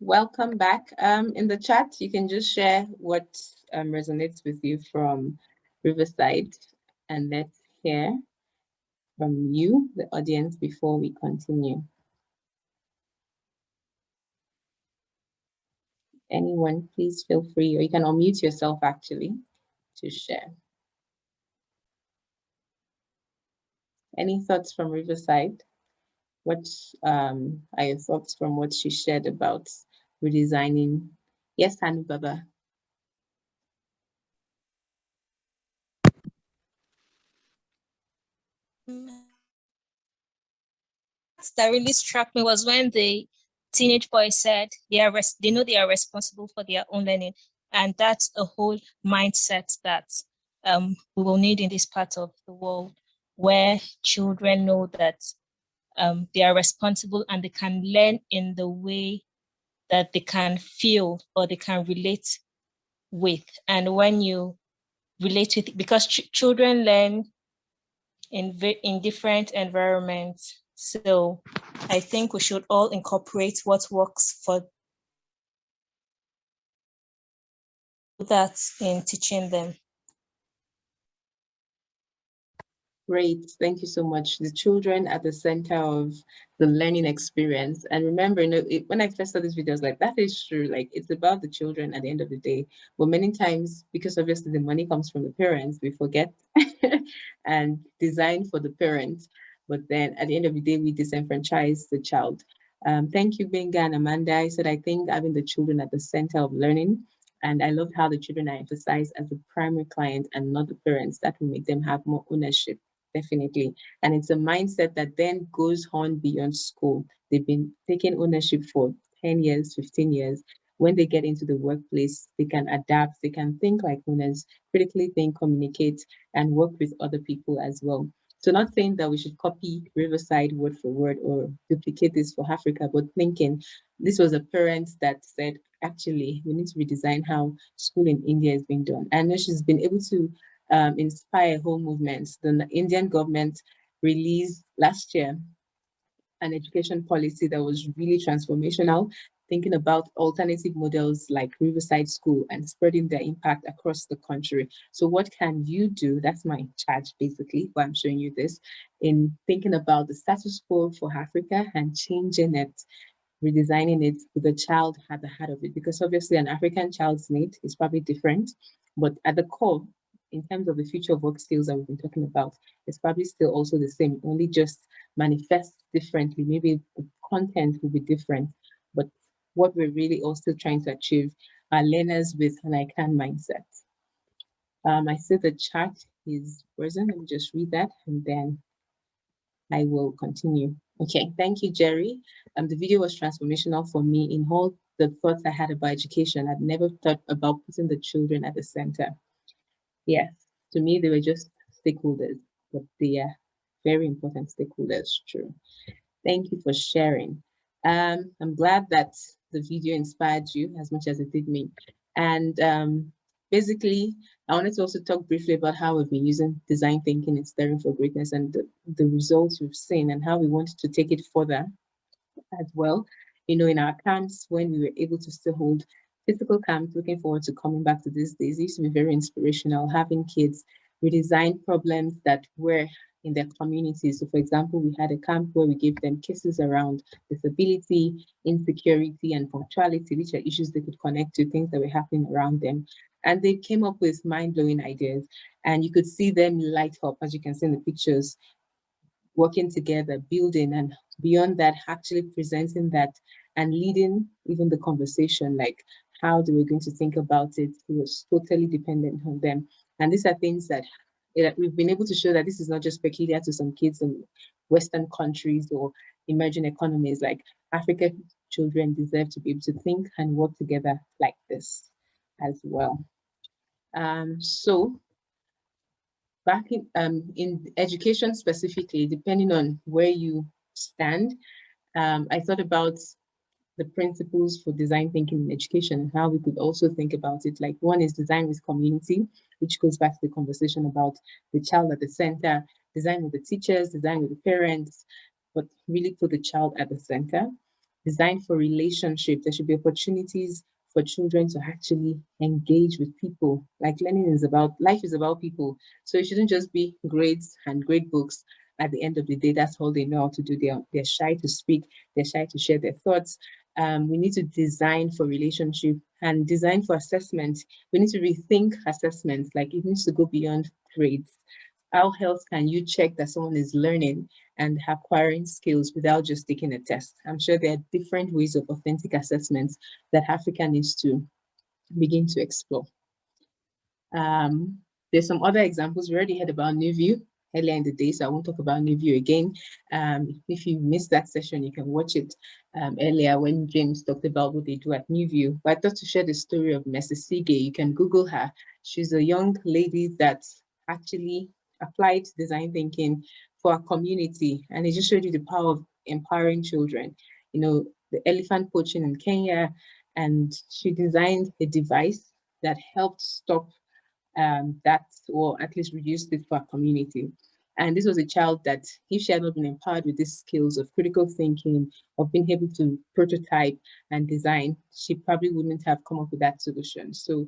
welcome back. In the chat, you can just share what resonates with you from Riverside, and let's hear from you, the audience, before we continue. Anyone, please feel free, or you can unmute yourself actually to share. Any thoughts from Riverside? What are your thoughts from what she shared about redesigning? Yes, Hanu Baba. That really struck me was when the teenage boy said they know they are responsible for their own learning, and that's a whole mindset that we will need in this part of the world, where children know that they are responsible and they can learn in the way that they can feel or they can relate with. And when you relate with it, because children learn in different environments. So I think we should all incorporate what works for that in teaching them. Great, thank you so much. The children at the center of the learning experience. And remember, when I first saw this video, I was like, that is true. Like, it's about the children at the end of the day. But many times, because obviously the money comes from the parents, we forget and design for the parents. But then at the end of the day, we disenfranchise the child. Thank you, Benga and Amanda. I said, I think having the children at the center of learning, and I love how the children are emphasized as the primary client and not the parents. That will make them have more ownership. Definitely. And it's a mindset that then goes on beyond school. They've been taking ownership for 10 years, 15 years. When they get into the workplace, they can adapt, they can think like owners, critically think, communicate, and work with other people as well. So not saying that we should copy Riverside word for word or duplicate this for Africa, but thinking this was a parent that said, actually, we need to redesign how school in India is being done. And she's been able to inspire whole movements. The Indian government released last year an education policy that was really transformational, thinking about alternative models like Riverside School and spreading their impact across the country. So what can you do? That's my charge, basically, why I'm showing you this, in thinking about the status quo for Africa and changing it, redesigning it with the child at the heart of it, because obviously an African child's need is probably different, but at the core, in terms of the future of work skills that we've been talking about, it's probably still also the same, only just manifests differently. Maybe the content will be different, but what we're really also trying to achieve are learners with an I can mindset. I see the chat is present. Let me just read that and then I will continue. Okay, thank you, Jerry. The video was transformational for me in all the thoughts I had about education. I'd never thought about putting the children at the center. Yes, to me, they were just stakeholders, but they are very important stakeholders, true. Thank you for sharing. I'm glad that the video inspired you as much as it did me. And basically, I wanted to also talk briefly about how we've been using design thinking and Stirring for Greatness and the results we've seen and how we wanted to take it further as well. In our camps, when we were able to still hold physical camps, looking forward to coming back to these days. It used to be very inspirational, having kids redesign problems that were in their communities. So, for example, we had a camp where we gave them cases around disability, insecurity, and punctuality, which are issues they could connect to, things that were happening around them. And they came up with mind-blowing ideas. And you could see them light up, as you can see in the pictures, working together, building, and beyond that, actually presenting that and leading even the conversation, like how they were going to think about it. It was totally dependent on them. And these are things that we've been able to show that this is not just peculiar to some kids in Western countries or emerging economies. Like African children deserve to be able to think and work together like this as well. So back in education specifically, depending on where you stand, I thought about the principles for design thinking in education and how we could also think about it. Like one is design with community, which goes back to the conversation about the child at the center, design with the teachers, design with the parents, but really put the child at the center. Designed for relationship. There should be opportunities for children to actually engage with people. Like learning is about, life is about people. So it shouldn't just be grades and grade books. At the end of the day, that's all they know how to do. They're shy to speak. They're shy to share their thoughts. We need to design for relationship and design for assessment. We need to rethink assessments. Like it needs to go beyond grades. How else can you check that someone is learning and acquiring skills without just taking a test? I'm sure there are different ways of authentic assessments that Africa needs to begin to explore. There's some other examples. We already heard about New View earlier in the day, so I won't talk about New View again. If you missed that session, you can watch it earlier when James talked about what they do at New View. But I thought to share the story of Mrs. Sige. You can Google her. She's a young lady that actually applied design thinking for a community, and it just showed you the power of empowering children. You know, the elephant poaching in Kenya, and she designed a device that helped stop that, or at least reduced it for our community. And this was a child that, if she had not been empowered with these skills of critical thinking, of being able to prototype and design, she probably wouldn't have come up with that solution. So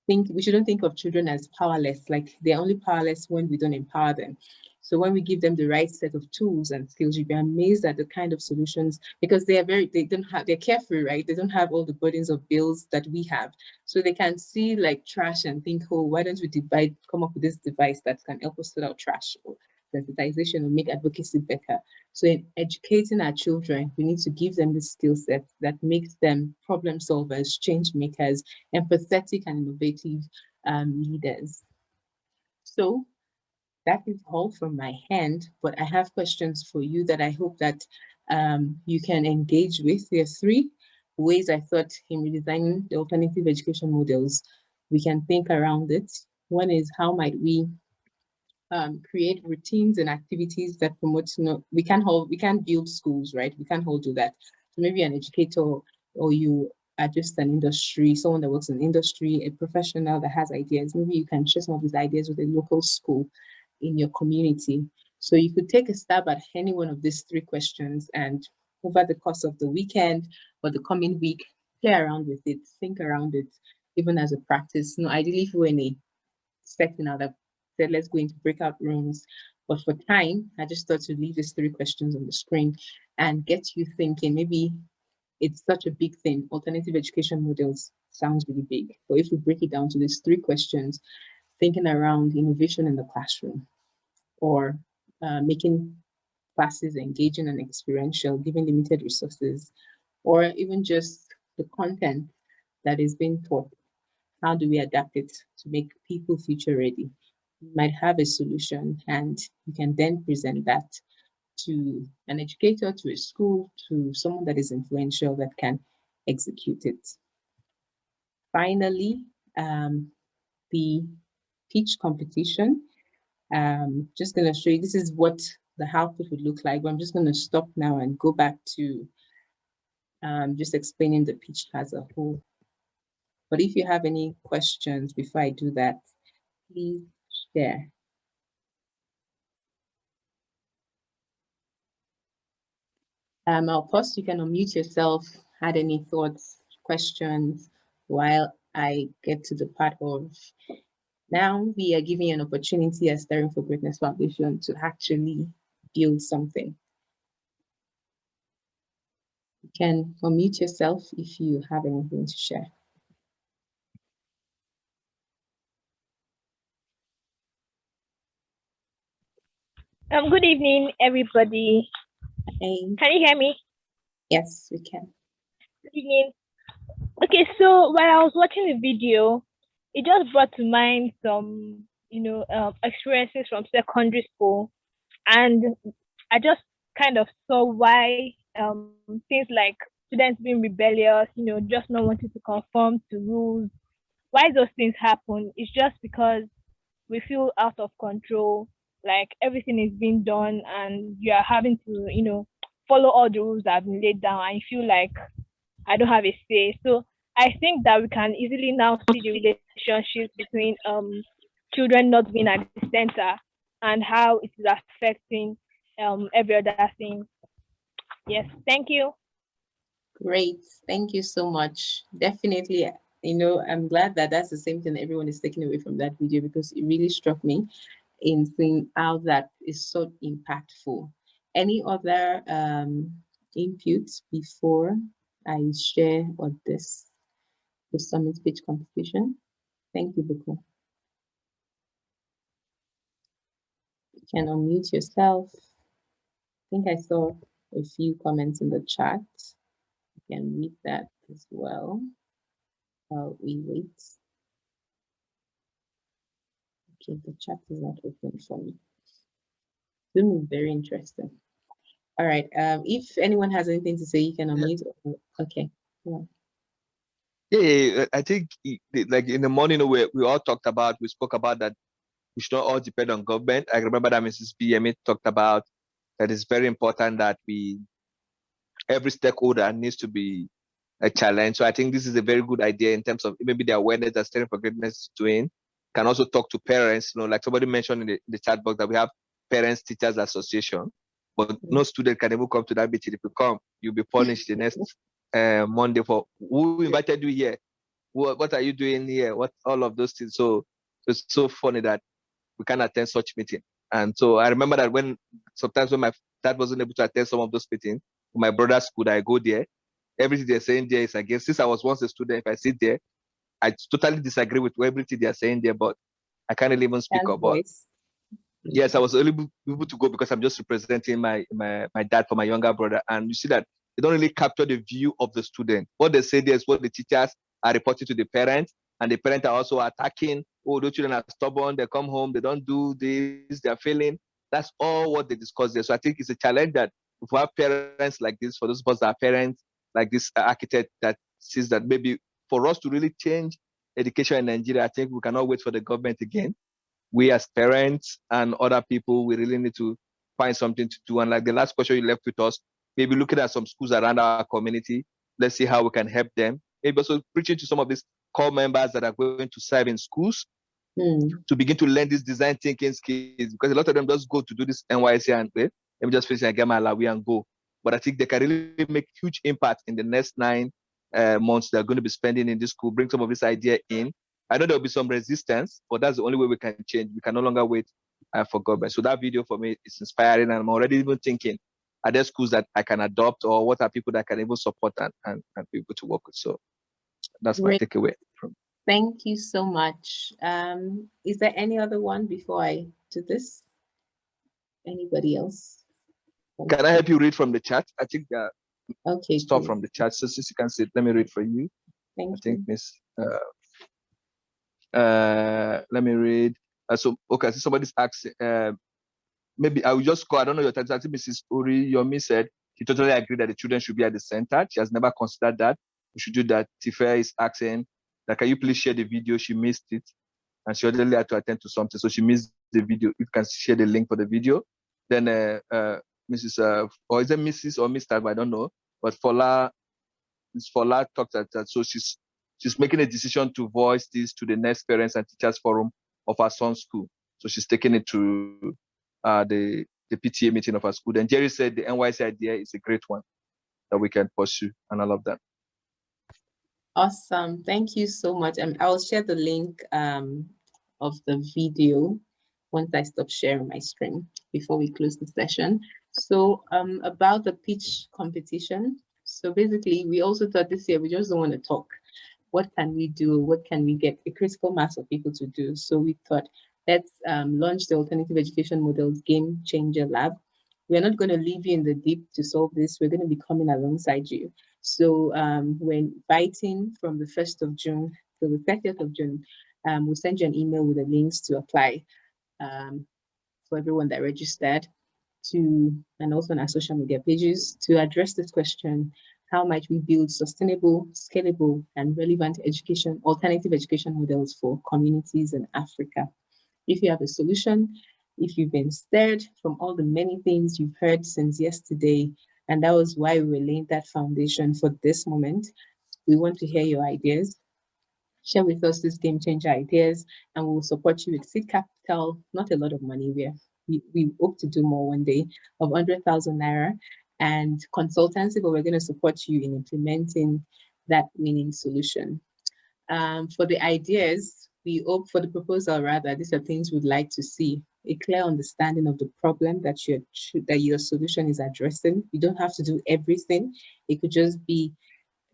we shouldn't think of children as powerless, like they're only powerless when we don't empower them. So when we give them the right set of tools and skills, you'd be amazed at the kind of solutions, because they're carefree, right? They don't have all the burdens of bills that we have. So they can see like trash and think, oh, why don't we come up with this device that can help us sort out trash, or sensitization, or make advocacy better. So in educating our children, we need to give them the skill set that makes them problem solvers, change makers, empathetic and innovative leaders. So that is all from my hand, but I have questions for you that I hope that you can engage with. There are three ways I thought in redesigning the alternative education models, we can think around it. One is, how might we create routines and activities that promote, we can't build schools, right? We can't all do that. So maybe an educator, or you are just an industry, someone that works in industry, a professional that has ideas. Maybe you can share some of these ideas with a local school in your community. So you could take a stab at any one of these three questions, and over the course of the weekend or the coming week, play around with it, think around it, even as a practice. Ideally, if we're in a setting out that said, let's go into breakout rooms. But for time, I just thought to leave these three questions on the screen and get you thinking. Maybe it's such a big thing. Alternative education models sounds really big. But if we break it down to these three questions, thinking around innovation in the classroom, or making classes engaging and experiential, given limited resources, or even just the content that is being taught. How do we adapt it to make people future ready? You might have a solution, and you can then present that to an educator, to a school, to someone that is influential that can execute it. Finally, the pitch competition. Just going to show you, this is what the output would look like. But I'm just going to stop now and go back to just explaining the pitch as a whole. But if you have any questions before I do that, please share. I'll pause. You can unmute yourself, add any thoughts, questions, while I get to the part of, now we are giving you an opportunity as Stirring for Greatness Foundation to actually build something. You can unmute yourself if you have anything to share. Good evening, everybody. Hey. Can you hear me? Yes, we can. Good evening. Okay, so while I was watching the video, it just brought to mind some, experiences from secondary school, and I just kind of saw why things like students being rebellious, just not wanting to conform to rules, why those things happen. It's just because we feel out of control, like everything is being done and you are having to, follow all the rules that have been laid down, and you feel like I don't have a say. So I think that we can easily now see the relationship between children not being at the center and how it is affecting every other thing. Yes, thank you. Great. Thank you so much. Definitely, I'm glad that that's the same thing everyone is taking away from that video, because it really struck me in seeing how that is so impactful. Any other inputs before I share on the summit speech competition? Thank you, Buko. You can unmute yourself. I think I saw a few comments in the chat. You can read that as well while we wait. Okay, the chat is not open for me. Zoom is very interesting. All right. If anyone has anything to say, you can unmute. Okay. Yeah. Yeah, I think like in the morning we all we spoke about that we should not all depend on government. I remember that Mrs. BMA talked about that it's very important that every stakeholder needs to be a challenge. So I think this is a very good idea in terms of maybe the awareness that Steering for Greatness is doing. Can also talk to parents, like somebody mentioned in the chat box that we have Parents Teachers Association, but no student can even come to that meeting. If you come, you'll be punished the next Monday for who invited you here. What are you doing here? What all of those things. So it's so funny that we can attend such meeting. And so I remember that sometimes when my dad wasn't able to attend some of those meetings, my brother's school, I go there. Everything they're saying there is against. Since I was once a student, if I sit there, I totally disagree with everything they're saying there, but I can't really even speak up. But yes, I was only able to go because I'm just representing my dad for my younger brother. And you see that they don't really capture the view of the student. What they say there is what the teachers are reporting to the parents, and the parents are also attacking. Oh, those children are stubborn. They come home, they don't do this, they're failing. That's all what they discuss there. So I think it's a challenge that if we have parents like this, for those of us that are parents, like this architect that sees that maybe for us to really change education in Nigeria, I think we cannot wait for the government again. We as parents and other people, we really need to find something to do. And like the last question you left with us, maybe looking at some schools around our community, let's see how we can help them. Maybe also preaching to some of these core members that are going to serve in schools to begin to learn these design thinking skills, because a lot of them just go to do this NYSC and let me just finish and get my Alawi and go. But I think they can really make huge impact in the next 9 months they're going to be spending in this school, bring some of this idea in. I know there'll be some resistance, but that's the only way we can change. We can no longer wait for government. So that video for me is inspiring, and I'm already even thinking, are there schools that I can adopt, or what are people that can even support and be able to work with? So that's my takeaway from. Thank you so much. Is there any other one before I do this? Anybody else? Can I help you read from the chat? I think okay, stuff from the chat. So since you can see it, let me read for you. Thank I think Miss. Let me read. So okay, so somebody's asking. Maybe I will just call. I don't know your title. I think Mrs. Uri Yomi said she totally agreed that the children should be at the center. She has never considered that. We should do that. Tifa is asking that, can you please share the video? She missed it, and she already had to attend to something, so she missed the video. If you can share the link for the video, then Mrs. Or is it Mrs. or Mr.? I don't know. But Fola talked at that. So she's making a decision to voice this to the next parents and teachers forum of her son's school. So she's taking it to the PTA meeting of our school. And Jerry said the NYC idea is a great one that we can pursue, and I love that. Awesome. Thank you so much. I'll share the link of the video once I stop sharing my screen before we close the session. So about the pitch competition. So basically, we also thought this year we just don't want to talk. What can we do? What can we get a critical mass of people to do? So we thought, let's launch the Alternative Education Models Game Changer Lab. We're not going to leave you in the deep to solve this. We're going to be coming alongside you. So we're inviting from the 1st of June to the 30th of June. We'll send you an email with the links to apply for everyone that registered and also on our social media pages to address this question: how might we build sustainable, scalable, and relevant alternative education models for communities in Africa? If you have a solution, if you've been stirred from all the many things you've heard since yesterday, and that was why we were laying that foundation for this moment, we want to hear your ideas. Share with us these game changer ideas, and we will support you with seed capital, not a lot of money. We hope to do more one day, of 100,000 naira. and consultancy, but we're going to support you in implementing that winning solution. For the ideas, we hope for the proposal, rather, these are things we'd like to see. A clear understanding of the problem that your solution is addressing. You don't have to do everything. It could just be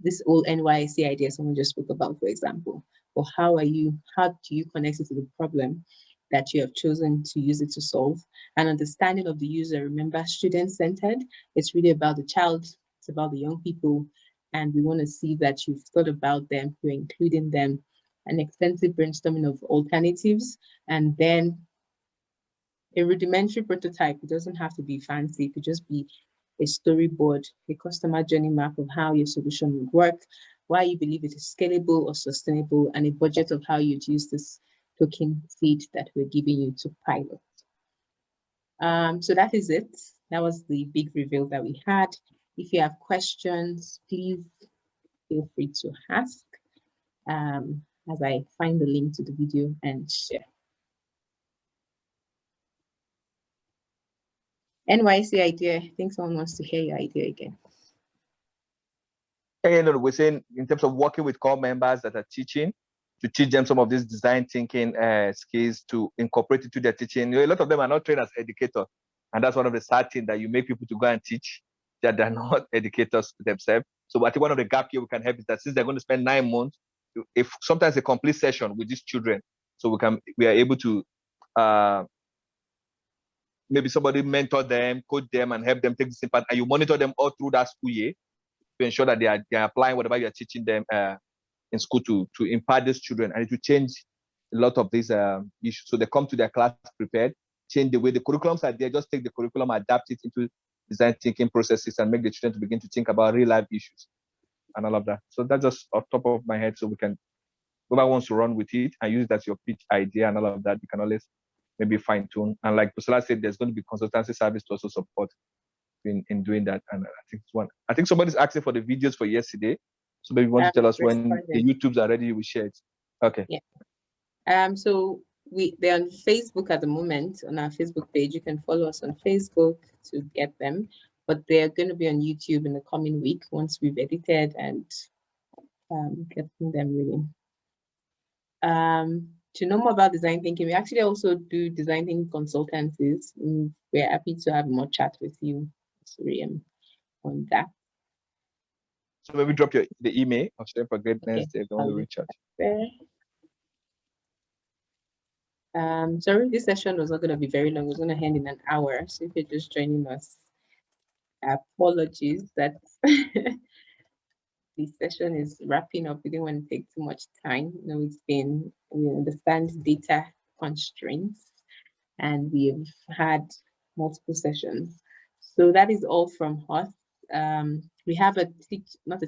this old NYSC idea someone just spoke about, for example. Or how do you connect it to the problem that you have chosen to use it to solve? An understanding of the user. Remember, student-centered. It's really about the child. It's about the young people. And we want to see that you've thought about them, you're including them, an extensive brainstorming of alternatives, and then a rudimentary prototype. It doesn't have to be fancy. It could just be a storyboard, a customer journey map of how your solution would work, why you believe it is scalable or sustainable, and a budget of how you'd use this token seed that we're giving you to pilot. So that is it. That was the big reveal that we had. If you have questions, please feel free to ask as I find the link to the video and share. NYSC idea, I think someone wants to hear your idea again. And we're saying in terms of working with core members that are teaching, to teach them some of these design thinking skills to incorporate into their teaching. You know, a lot of them are not trained as educators. And that's one of the sad things, that you make people to go and teach that they're not educators themselves. So I think one of the gap here we can help is that since they're going to spend 9 months, if sometimes a complete session with these children, so we are able to maybe somebody mentor them, coach them, and help them take this impact, and you monitor them all through that school year to ensure that they are applying whatever you are teaching them in school to impart these children, and it will change a lot of these issues. So they come to their class prepared, change the way the curriculums are there, just take the curriculum, adapt it into design thinking processes, and make the children to begin to think about real life issues and all of that. So that's just off top of my head. So we can, whoever wants to run with it and use that as your pitch idea and all of that, you can always maybe fine tune. And like Pusala said, there's going to be consultancy service to also support in doing that. And I think somebody's asking for the videos for yesterday. So maybe you want to tell us when the YouTubes are ready, we share it. Okay. Yeah. So they're on Facebook at the moment, on our Facebook page. You can follow us on Facebook to get them, but they're going to be on YouTube in the coming week once we've edited and getting them really. To know more about design thinking, we actually also do design thinking consultancies. We're happy to have more chat with you, Suriam, on that. So maybe drop the email of Sharing for Greatness. They don't want to reach out. Sorry, this session was not going to be very long. It was going to end in an hour. So if you're just joining us, apologies that the session is wrapping up. We didn't want to take too much time. You know, we understand data constraints, and we've had multiple sessions. So that is all from us. We have not a